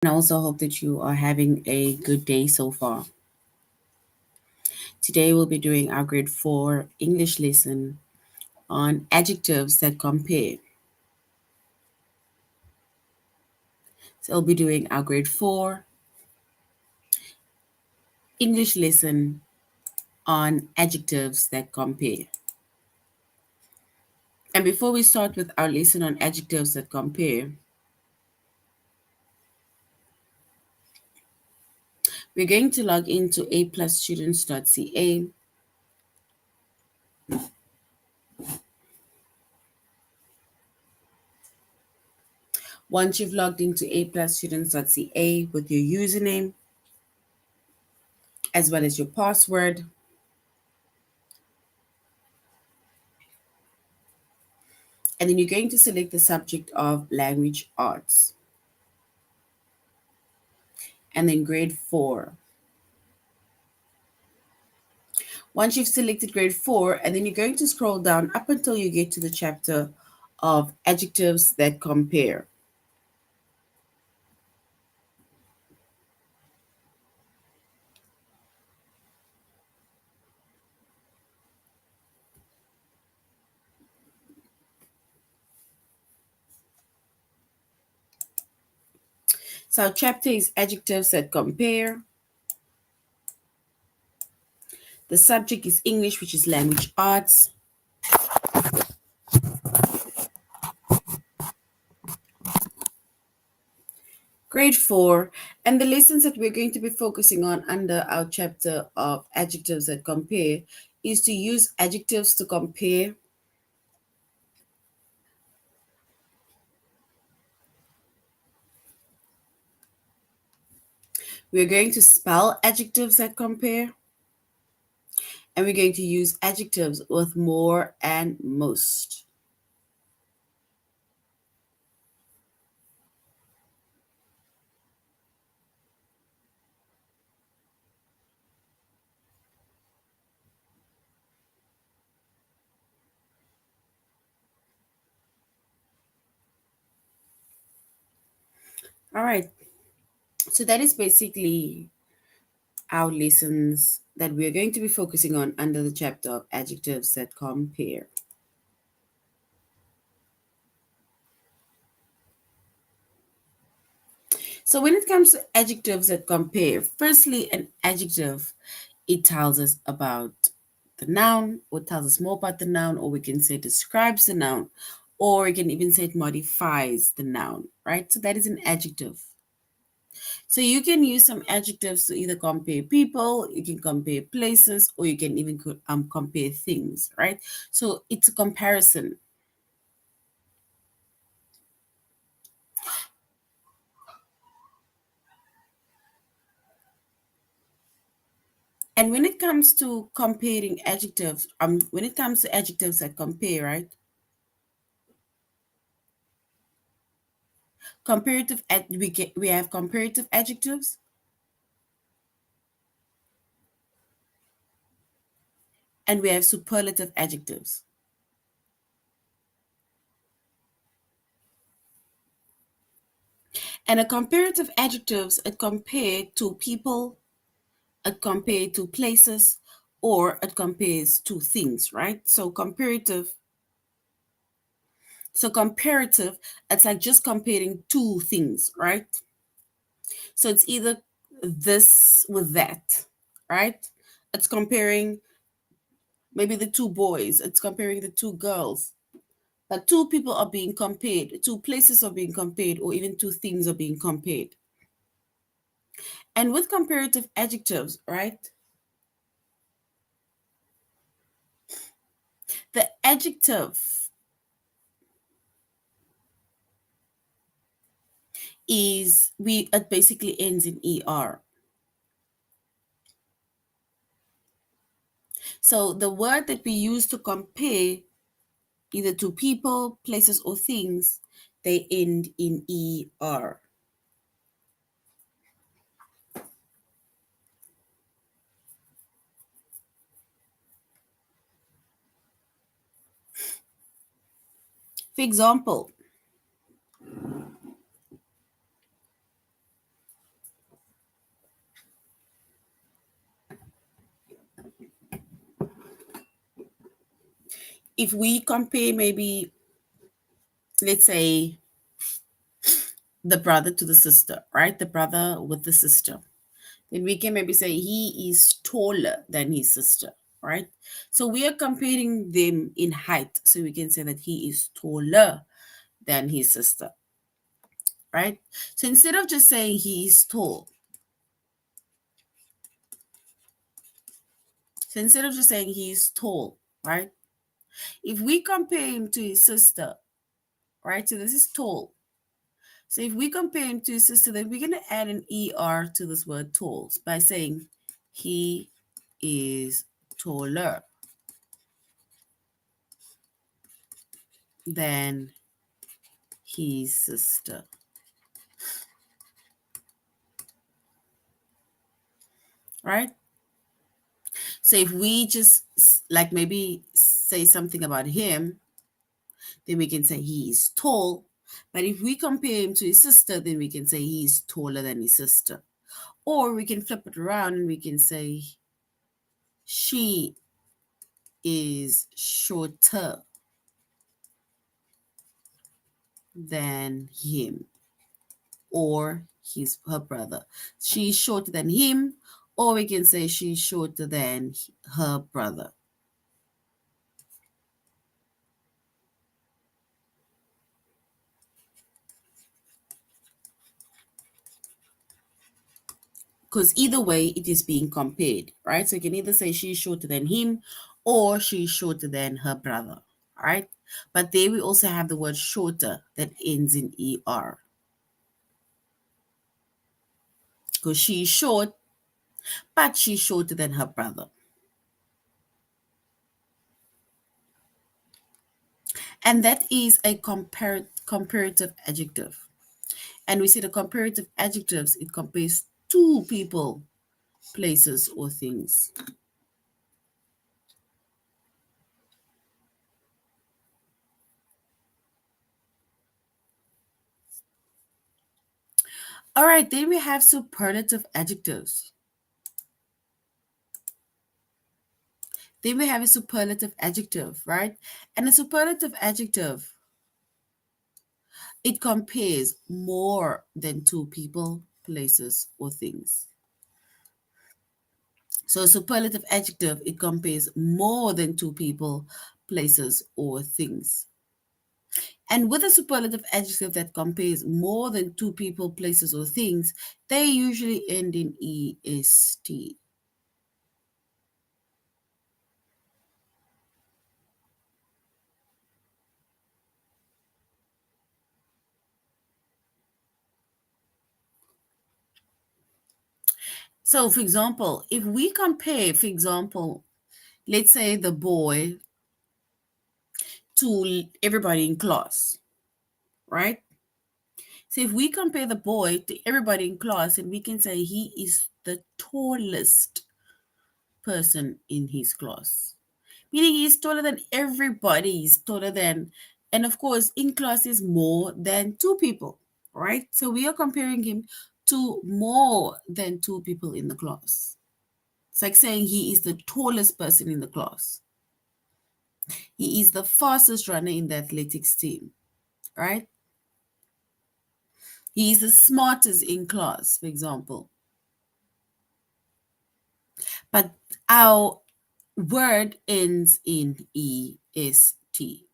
And I also hope that you are having a good day so far. Today we'll be doing our grade 4 English lesson on adjectives that compare. So we'll be doing our grade 4 English lesson on adjectives that compare. And before we start with our lesson on adjectives that compare, we're going to log into aplusstudents.ca. Once you've logged into aplusstudents.ca with your username as well as your password, and then you're going to select the subject of language arts and then grade 4. Once you've selected grade 4, and then you're going to scroll down up until you get to the chapter of adjectives that compare. So our chapter is adjectives that compare. The subject is English, which is language arts. Grade 4, and the lessons that we're going to be focusing on under our chapter of adjectives that compare is to use adjectives to compare. We're going to spell adjectives that compare, and we're going to use adjectives with more and most. All right, so that is basically our lessons that we're going to be focusing on under the chapter of adjectives that compare. So when it comes to adjectives that compare, firstly, an adjective, it tells us about the noun, or tells us more about the noun, or we can say describes the noun, or we can even say it modifies the noun, right? So that is an adjective. So you can use some adjectives to either compare people, you can compare places, or you can even compare things, right? So it's a comparison. And when it comes to comparing adjectives, when it comes to adjectives that compare, right? We have comparative adjectives, and we have superlative adjectives. And a comparative adjectives, it compare to people, it compare to places, or it compares to things, right? So comparative, it's like just comparing two things, right? So it's either this with that, right? It's comparing maybe the two boys, it's comparing the two girls. But two people are being compared, two places are being compared, or even two things are being compared. And with comparative adjectives, right? The adjective it basically ends in er. So the word that we use to compare either to people, places, or things, they end in er. For example, if we compare maybe, let's say, the brother to the sister, right? The brother with the sister. Then we can maybe say he is taller than his sister, right? So we are comparing them in height. So we can say that he is taller than his sister, right? So instead of just saying he is tall, so instead of just saying he is tall, right? If we compare him to his sister, right? So this is tall. So if we compare him to his sister, then we're going to add an ER to this word tall by saying he is taller than his sister, right? So if we just like maybe say something about him, then we can say he is tall. But if we compare him to his sister, then we can say he is taller than his sister. Or we can flip it around and we can say she is shorter than him or her brother. She's shorter than him, or we can say she's shorter than her brother. Because either way, it is being compared, right? So you can either say she's shorter than him or she's shorter than her brother, all right? But there we also have the word shorter that ends in ER. Because she's short, but she's shorter than her brother. And that is a comparative adjective. And we see the comparative adjectives, it compares two people, places, or things. All right, then we have superlative adjectives. Then we have a superlative adjective, right? And a superlative adjective, it compares more than two people, places, or things. So a superlative adjective, it compares more than two people, places, or things. And with a superlative adjective that compares more than two people, places, or things, they usually end in EST. So, for example, if we compare, for example, let's say the boy to everybody in class, right? So if we compare the boy to everybody in class, and we can say he is the tallest person in his class, meaning he's taller than everybody, he's taller than, and of course, in class is more than two people, right? So we are comparing him to more than two people in the class. It's like saying he is the tallest person in the class. He is the fastest runner in the athletics team, right? He is the smartest in class, for example. But our word ends in EST.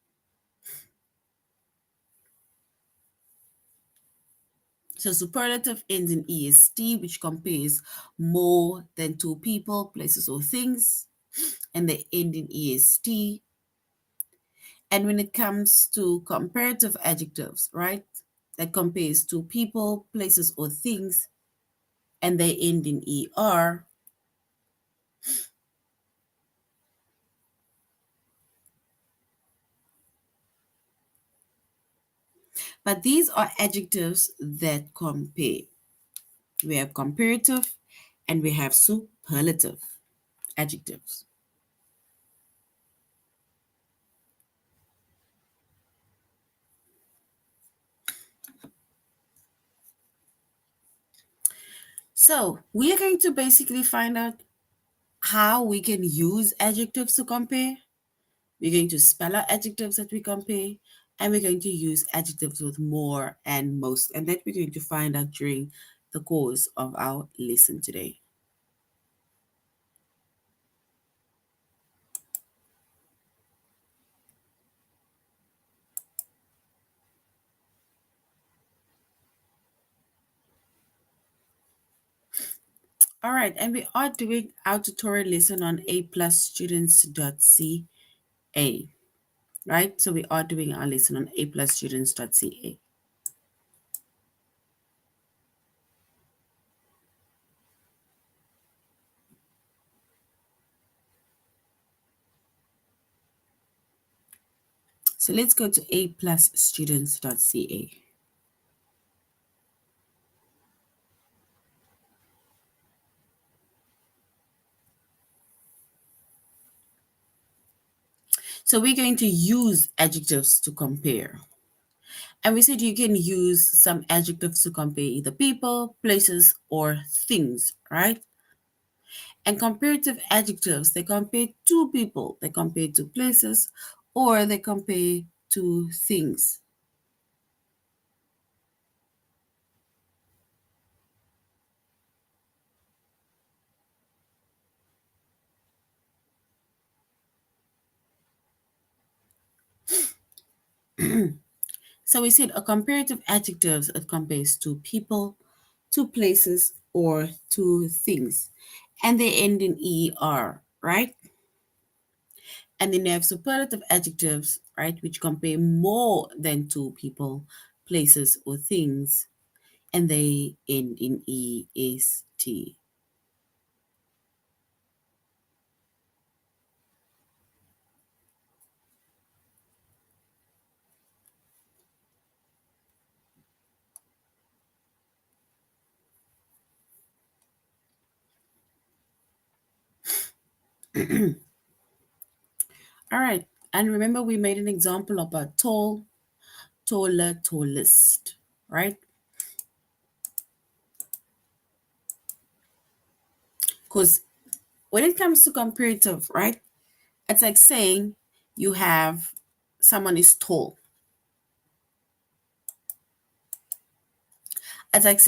So superlative ends in EST, which compares more than two people, places, or things, and they end in EST. And when it comes to comparative adjectives, right, that compares to people, places, or things, and they end in ER, but these are adjectives that compare. We have comparative and we have superlative adjectives. So we are going to basically find out how we can use adjectives to compare. We're going to spell out adjectives that we compare, and we're going to use adjectives with more and most, and that we're going to find out during the course of our lesson today. All right, and we are doing our tutorial lesson on aplusstudents.ca, right? So we are doing our lesson on aplusstudents.ca. So let's go to aplusstudents.ca. So we're going to use adjectives to compare. And we said you can use some adjectives to compare either people, places, or things, right? And comparative adjectives, they compare two people, they compare two places, or they compare two things. So we said a comparative adjectives, it compares two people, two places, or two things. And they end in ER, right? And then you have superlative adjectives, right, which compare more than two people, places, or things. And they end in EST. All right. And remember, we made an example about tall, taller, tallest, right? Because when it comes to comparative, right, it's like saying you have someone is tall. It's like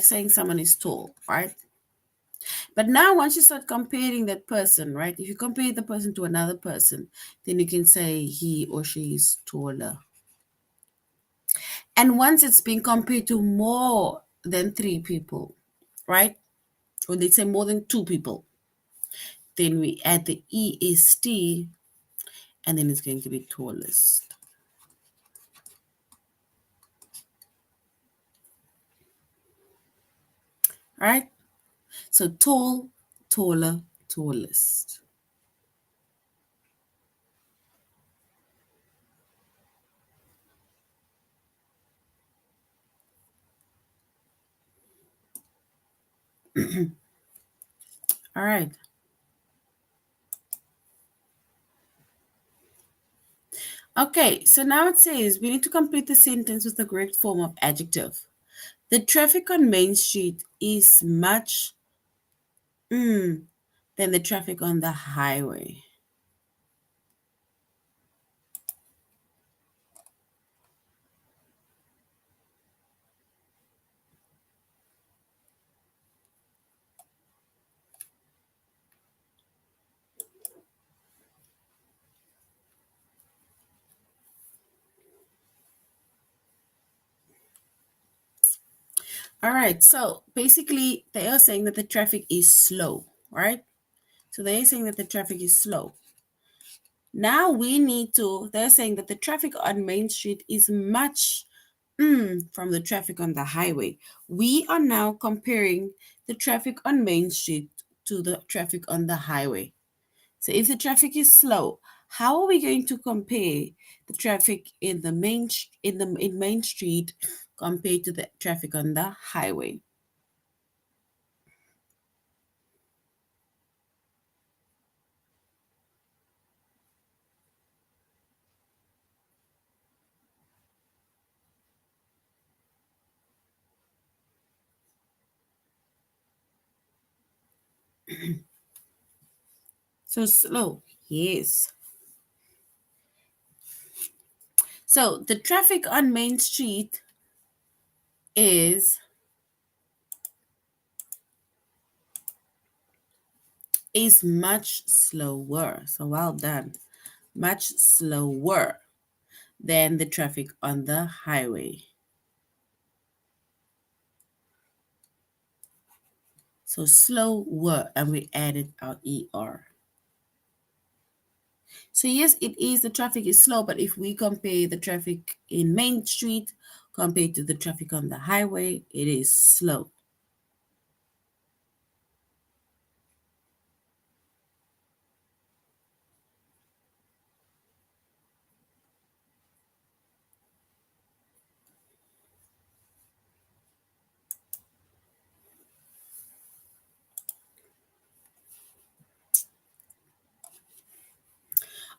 saying someone is tall, right? But now once you start comparing that person, right? If you compare the person to another person, then you can say he or she is taller. And once it's been compared to more than three people, right? Or they say more than two people, then we add the EST and then it's going to be tallest. Right? So tall, taller, tallest. All right. Okay, so now it says we need to complete the sentence with the correct form of adjective. The traffic on Main Street is much than the traffic on the highway. All right, so basically they are saying that the traffic is slow, right? So they're saying that the traffic is slow. Now they're saying that the traffic on Main Street is much from the traffic on the highway. We are now comparing the traffic on Main Street to the traffic on the highway. So if the traffic is slow, how are we going to compare the traffic in the in Main Street compared to the traffic on the highway? So slow, yes. So the traffic on Main Street is much slower. So well done. Much slower than the traffic on the highway. So slower, and we added our ER. So yes, it is, the traffic is slow, but if we compare the traffic in Main Street compared to the traffic on the highway, it is slow.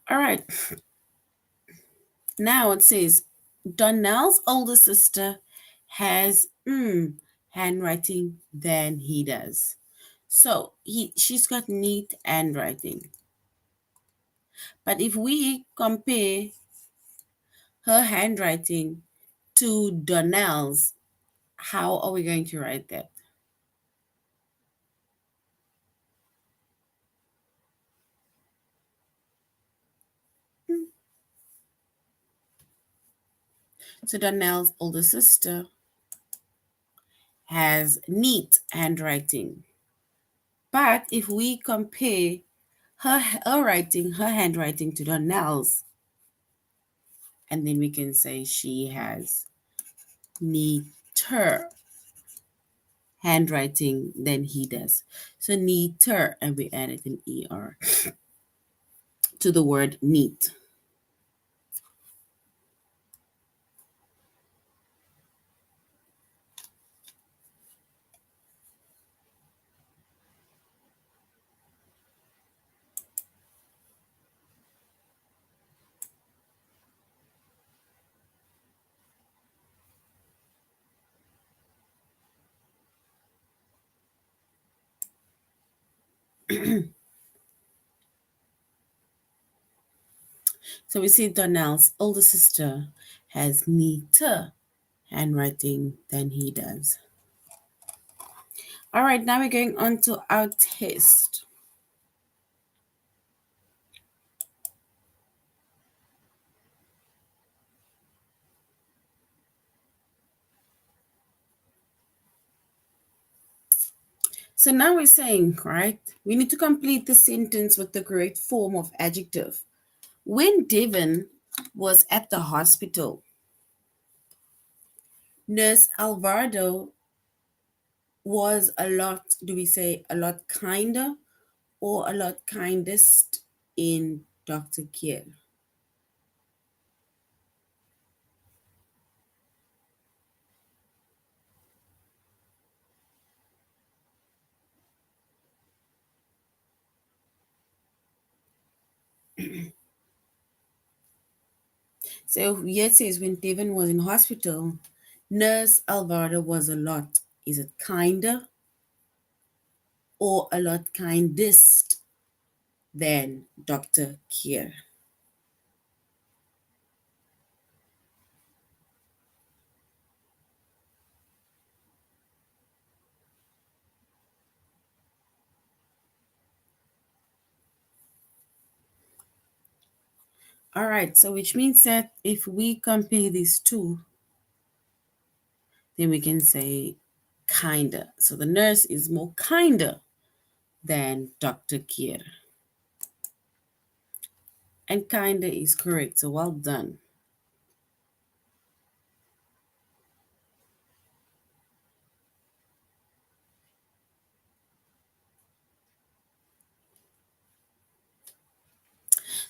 All right. Now it says Donnell's older sister has handwriting than he does. So she's got neat handwriting. But if we compare her handwriting to Donnell's, how are we going to write that? So Donnell's older sister has neat handwriting. But if we compare her handwriting to Donnell's, and then we can say she has neater handwriting than he does. So neater, and we added an ER to the word neat. So we see Donnell's older sister has neater handwriting than he does. All right, now we're going on to our test. So now we're saying, right, we need to complete the sentence with the correct form of adjective. When Devon was at the hospital, Nurse Alvarado was a lot, do we say a lot kinder or a lot kindest in Dr. Kier? So here it says when Devon was in hospital, Nurse Alvarado was a lot. Is it kinder or a lot kindest than Dr. Kier? All right, so which means that if we compare these two, then we can say kinder. So the nurse is more kinder than Dr. Kier. And kinder is correct, so well done.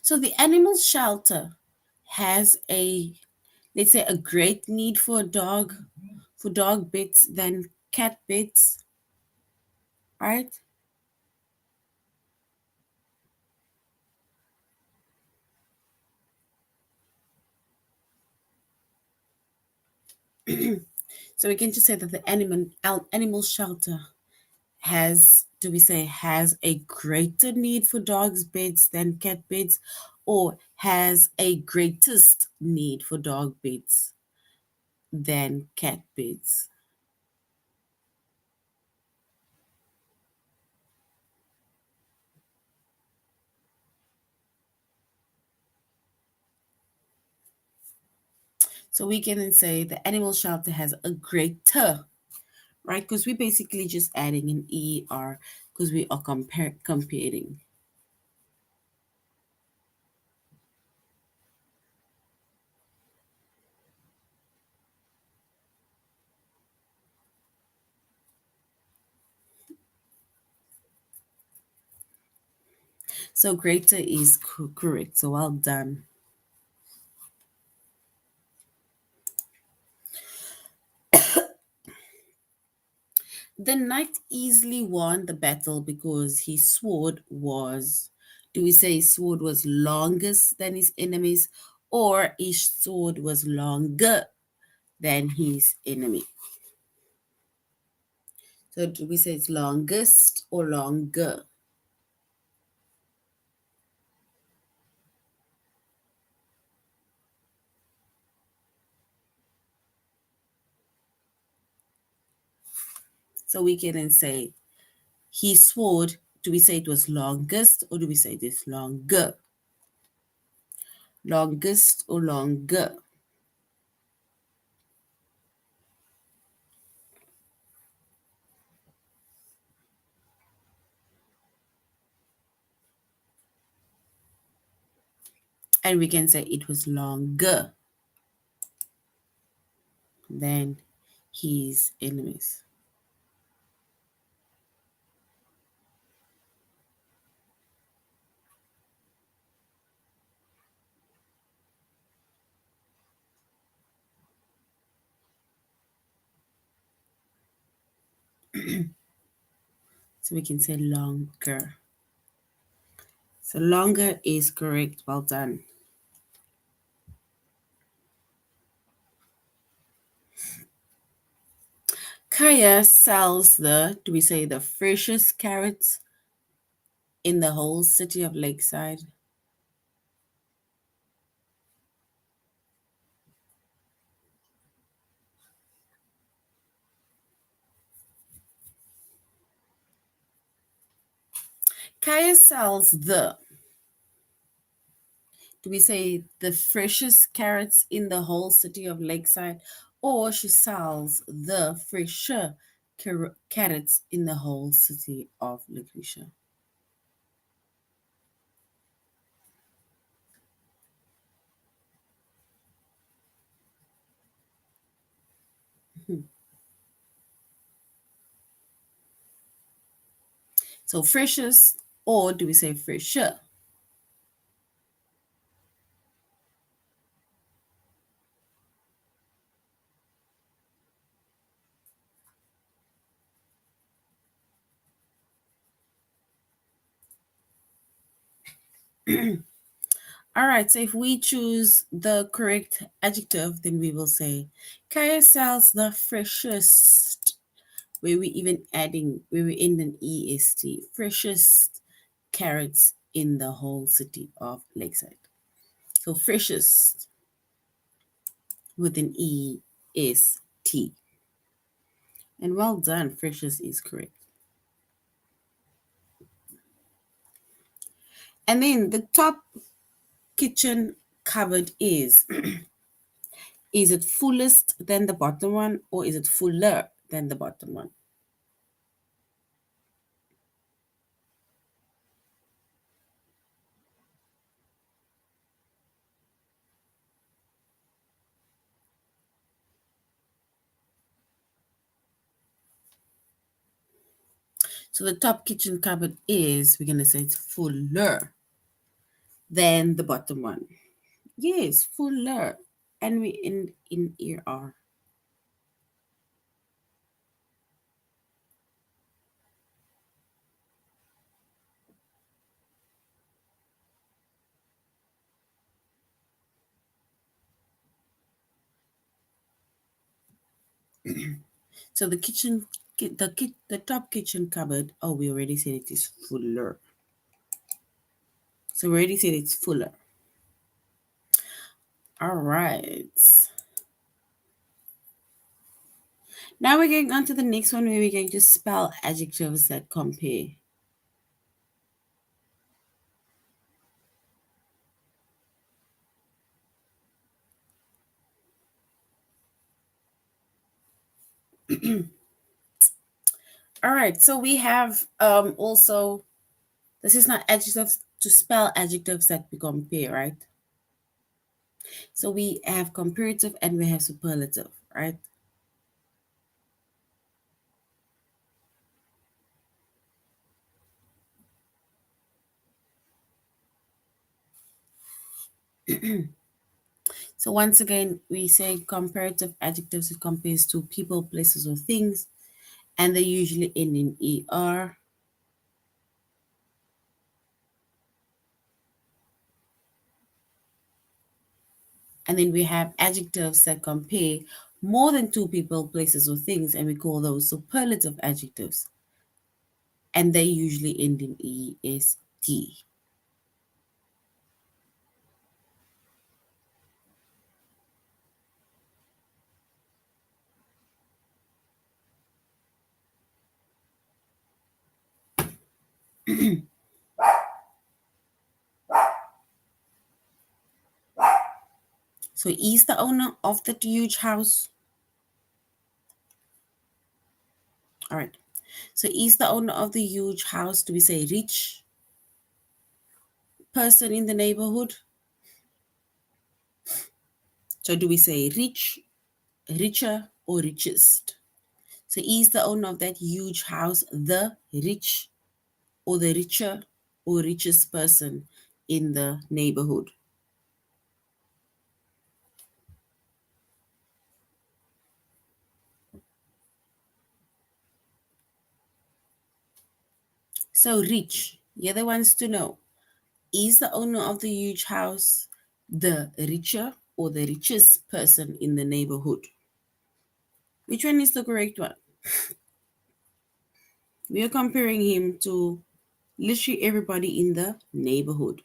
So the animal shelter has a, let's say, a great need for dog beds than cat beds, right? So we can just say that the animal shelter has, do we say, has a greater need for dogs beds than cat beds, or has a greatest need for dog beds than cat beds. So we can then say the animal shelter has a greater, right? Because we're basically just adding an ER because we are comparing. So greater is correct. So well done. The knight easily won the battle because his sword was, do we say his sword was longest than his enemies, or his sword was longer than his enemy? So do we say it's longest or longer? So we can then say his sword, do we say it was longest or do we say this longer? Longest or longer? And we can say it was longer than his enemies. So we can say longer. So longer is correct. Well done. Kaya sells the, do we say the freshest carrots in the whole city of Lakeside? Kaya sells the, do we say the freshest carrots in the whole city of Lakeside, or she sells the fresher carrots in the whole city of Lakeisha? So freshest, or do we say fresher? All right, so if we choose the correct adjective, then we will say Kaya sells the freshest, where we even adding, where we end an EST, freshest carrots in the whole city of Lakeside. So freshest with an EST. And well done, freshest is correct. And then the top kitchen cupboard is it fullest than the bottom one, or is it fuller than the bottom one? So the top kitchen cupboard is, we're going to say it's fuller than the bottom one. Yes, fuller. And we in ER. So the the top kitchen cupboard, oh, we already said it is fuller. So we already said it's fuller. All right. Now we're going on to the next one where we're going to spell adjectives that compare. All right, so we have also, this is not adjectives to spell adjectives that we compare, right? So we have comparative and we have superlative, right? So once again, we say comparative adjectives, it compares to people, places, or things, and they usually end in er. And then we have adjectives that compare more than two people, places, or things, and we call those superlative adjectives. And they usually end in est. So is the owner of that huge house. All right. So is the owner of the huge house, do we say rich person in the neighborhood? So do we say rich, richer, or richest? So is the owner of that huge house the rich or the richer or richest person in the neighborhood? So rich, the other ones to know. Is the owner of the huge house the richer or the richest person in the neighborhood? Which one is the correct one? We are comparing him to literally everybody in the neighborhood.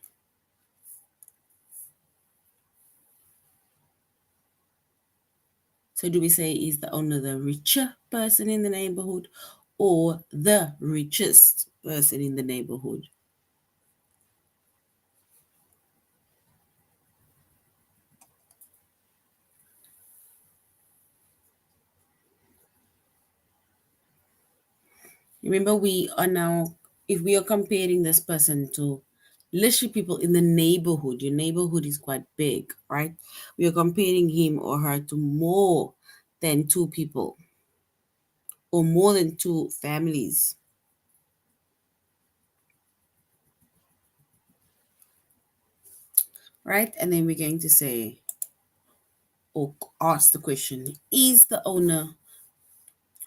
So do we say is the owner the richer person in the neighborhood or the richest person in the neighborhood? Remember, we are now, if we are comparing this person to literally people in the neighborhood, your neighborhood is quite big, right? We are comparing him or her to more than two people or more than two families, right? And then we're going to say, or ask the question, is the owner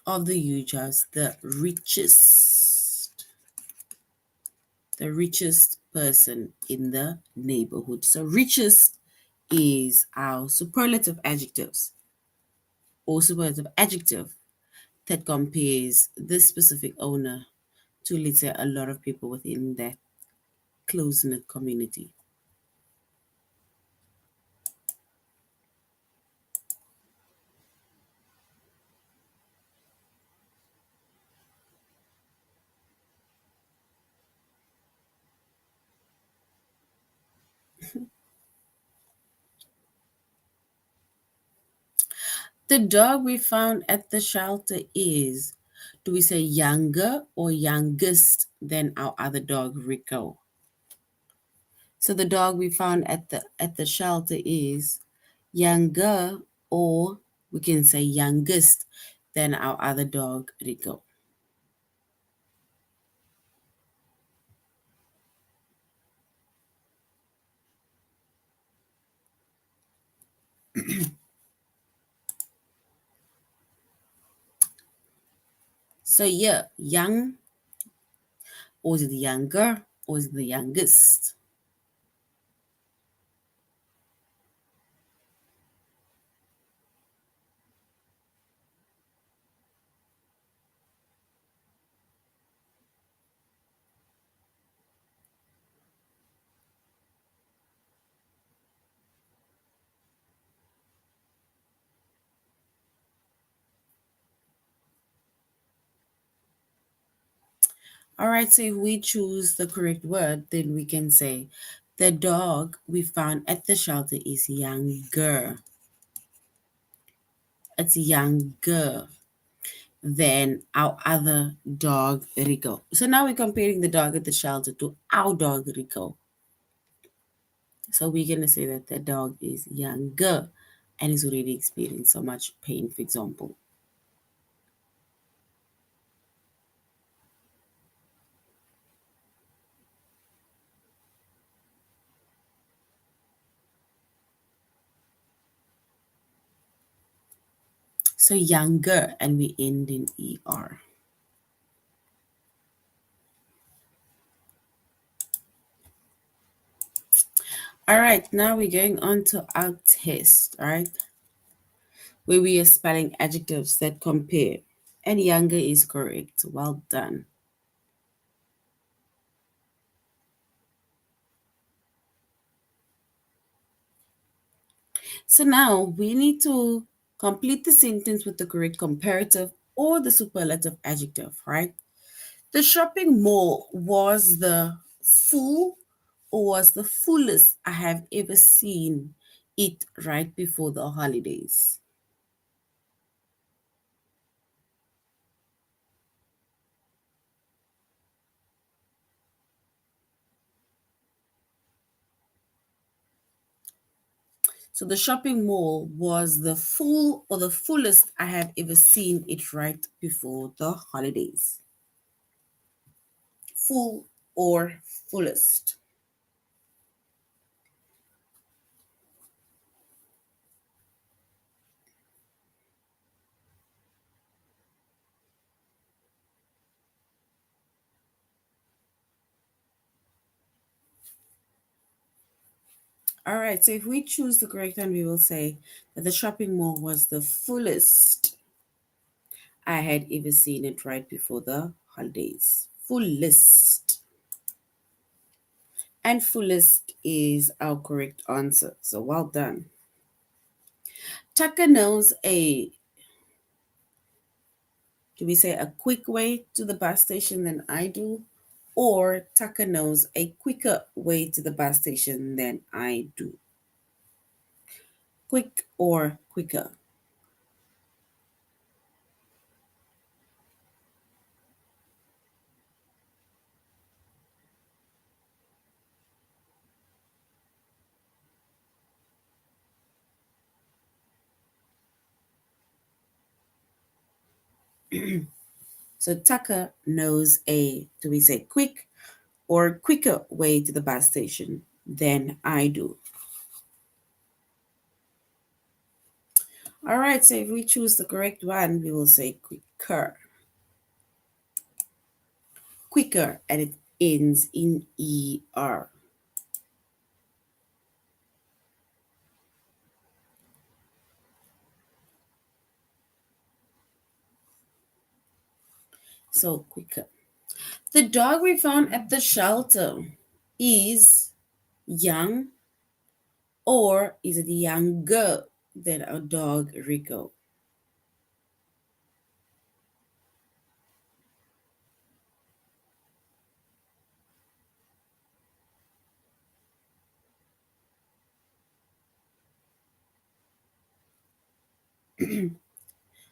of the huge house the richest person in the neighborhood? So richest is our superlative adjectives or superlative adjective that compares this specific owner to, let's say, a lot of people within that close-knit community. The dog we found at the shelter is, do we say younger or youngest than our other dog, Rico? So the dog we found at the shelter is younger, or we can say youngest than our other dog, Rico. So yeah, young, or is it younger, or is it the youngest? All right, so if we choose the correct word, then we can say the dog we found at the shelter is younger. It's younger than our other dog, Rico. So now we're comparing the dog at the shelter to our dog, Rico. So we're going to say that the dog is younger and is already experiencing so much pain, for example. So younger, and we end in ER. All right, now we're going on to our test, all right, where we are spelling adjectives that compare. And younger is correct. Well done. So now we need to complete the sentence with the correct comparative or the superlative adjective, right? The shopping mall was the full or was the fullest I have ever seen it right before the holidays. So the shopping mall was the full or the fullest I have ever seen it right before the holidays. Full or fullest. All right, so if we choose the correct one, we will say that the shopping mall was the fullest I had ever seen it right before the holidays. Fullest. And fullest is our correct answer. So well done. Tucker knows a, do we say a quick way to the bus station than I do? Or Tucker knows a quicker way to the bus station than I do? Quick or quicker? So Tucker knows a, do we say quick or quicker way to the bus station than I do? All right, so if we choose the correct one, we will say quicker. Quicker, and it ends in ER. So quicker. The dog we found at the shelter is young, or is it younger than our dog Rico?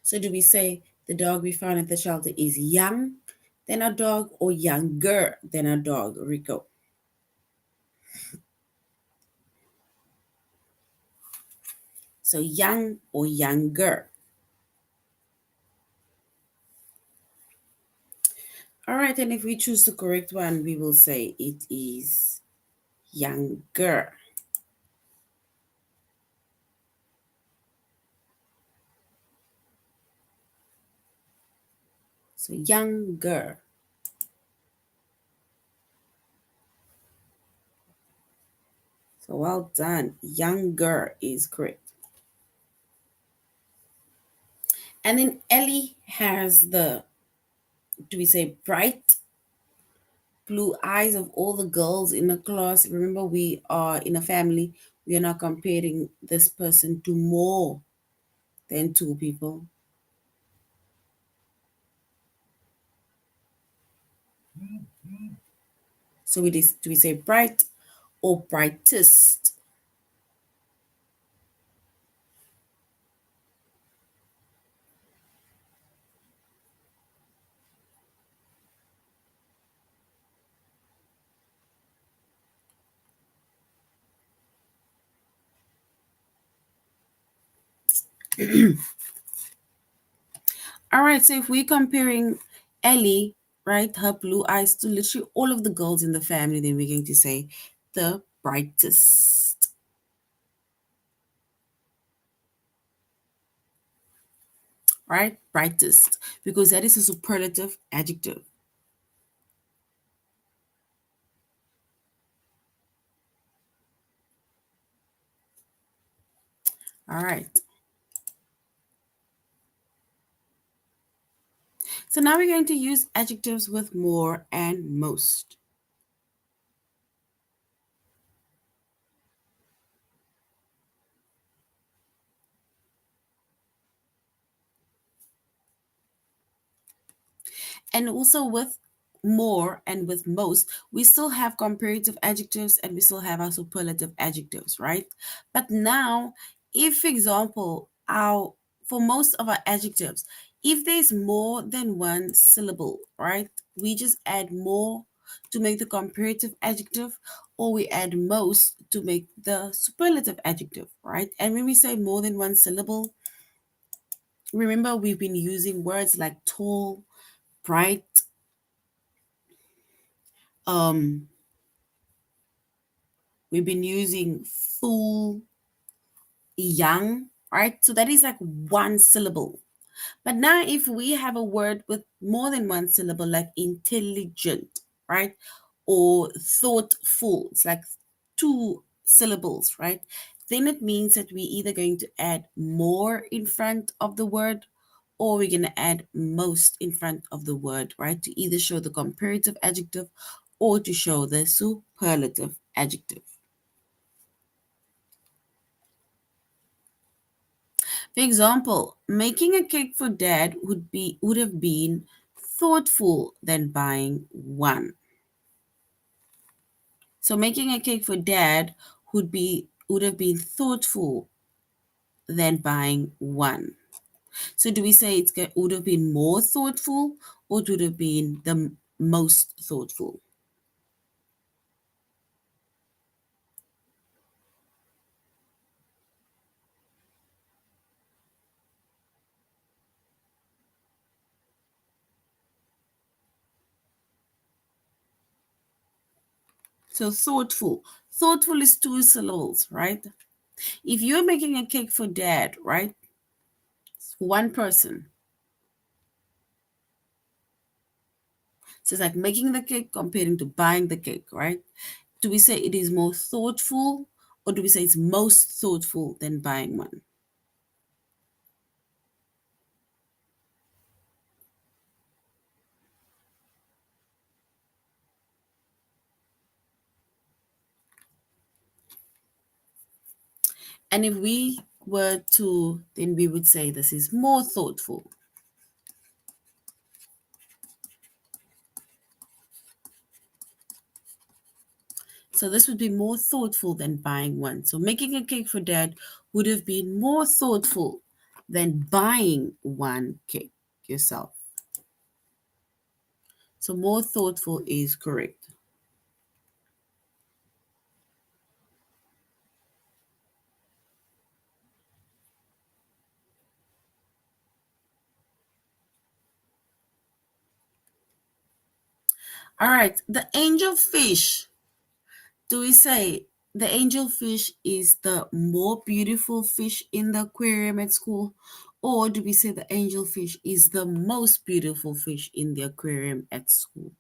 So do we say the dog we found at the shelter is young than our dog or younger than our dog Rico? So young or younger. All right, and if we choose the correct one, we will say it is younger. So younger. So well done. Younger is correct. And then Ellie has the, do we say bright blue eyes of all the girls in the class? Remember, we are in a family. We are not comparing this person to more than two people. So do we say bright or brightest? All right, so if we're comparing Ellie, right, her blue eyes to literally all of the girls in the family, then we're going to say the brightest, right? Brightest, because that is a superlative adjective. All right. So now we're going to use adjectives with more and most. And also with more and with most, we still have comparative adjectives and we still have our superlative adjectives, right? But now, if, for example, our for most of our adjectives, if there's more than one syllable, right, we just add more to make the comparative adjective, or we add most to make the superlative adjective, right? And when we say more than one syllable, remember we've been using words like tall, bright, um we've been using full, young, right? So that is like one syllable. But now if we have a word with more than one syllable, like intelligent, right, or thoughtful, it's like two syllables, right, then it means that we're either going to add more in front of the word, or we're going to add most in front of the word, right, to either show the comparative adjective or to show the superlative adjective. For example, making a cake for dad would have been thoughtful than buying one. So making a cake for dad would have been thoughtful than buying one. So do we say would have been more thoughtful, or would have been the most thoughtful? So thoughtful. Thoughtful is two syllables, right? If you're making a cake for dad, right? One person. So it's like making the cake comparing to buying the cake, right? Do we say it is more thoughtful, or do we say it's most thoughtful than buying one? And if we were to, then we would say this is more thoughtful. So this would be more thoughtful than buying one. So making a cake for dad would have been more thoughtful than buying one cake yourself. So more thoughtful is correct. All right, the angel fish. Do we say the angelfish is the more beautiful fish in the aquarium at school? Or do we say the angelfish is the most beautiful fish in the aquarium at school?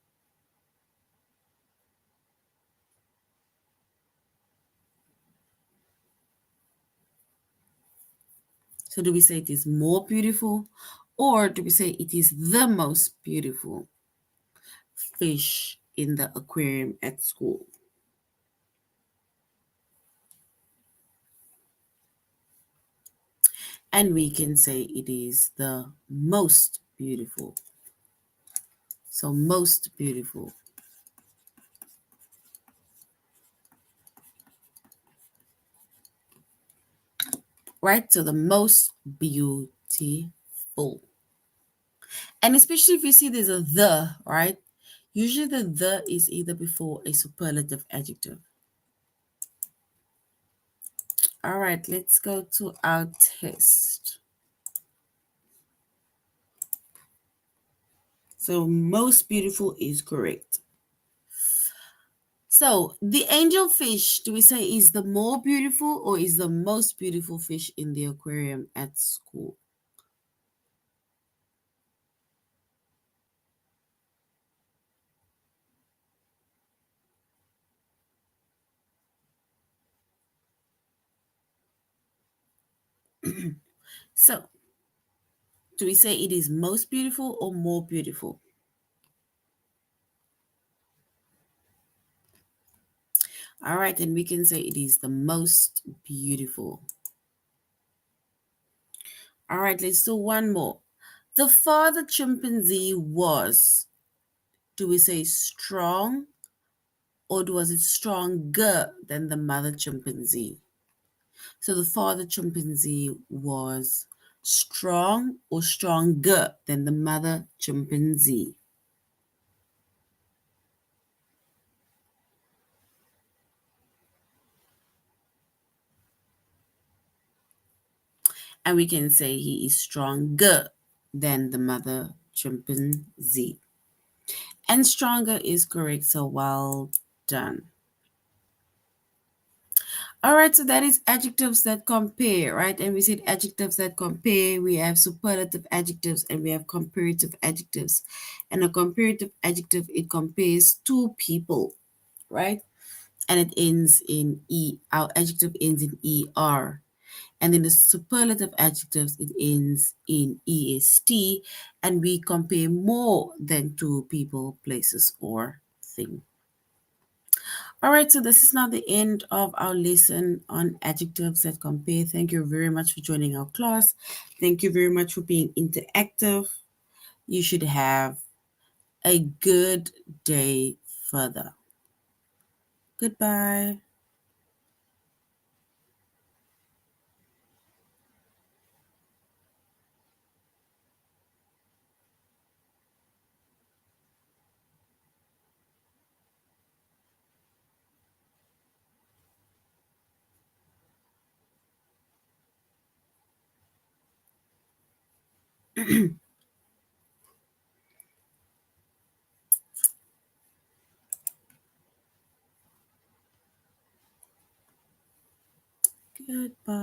So do we say it is more beautiful? Or do we say it is the most beautiful fish in the aquarium at school? And we can say it is the most beautiful. So most beautiful. Right? So the most beautiful. And especially if you see there's a the, right? Usually the is either before a superlative adjective. All right, let's go to our test. So most beautiful is correct. So the angelfish, do we say is the more beautiful or is the most beautiful fish in the aquarium at school? So do we say it is most beautiful or more beautiful? All right, then we can say it is the most beautiful. All right, let's do one more. The father chimpanzee was, do we say strong or was it stronger than the mother chimpanzee? So the father chimpanzee was strong or stronger than the mother chimpanzee. And we can say he is stronger than the mother chimpanzee. And stronger is correct, so well done. All right, so that is adjectives that compare, right? And we said adjectives that compare. We have superlative adjectives and we have comparative adjectives. And a comparative adjective, it compares two people, right? And it ends in E. Our adjective ends in ER. And in the superlative adjectives, it ends in EST. And we compare more than two people, places, or things. All right, so this is now the end of our lesson on adjectives that compare. Thank you very much for joining our class. Thank you very much for being interactive. You should have a good day further. Goodbye. Goodbye.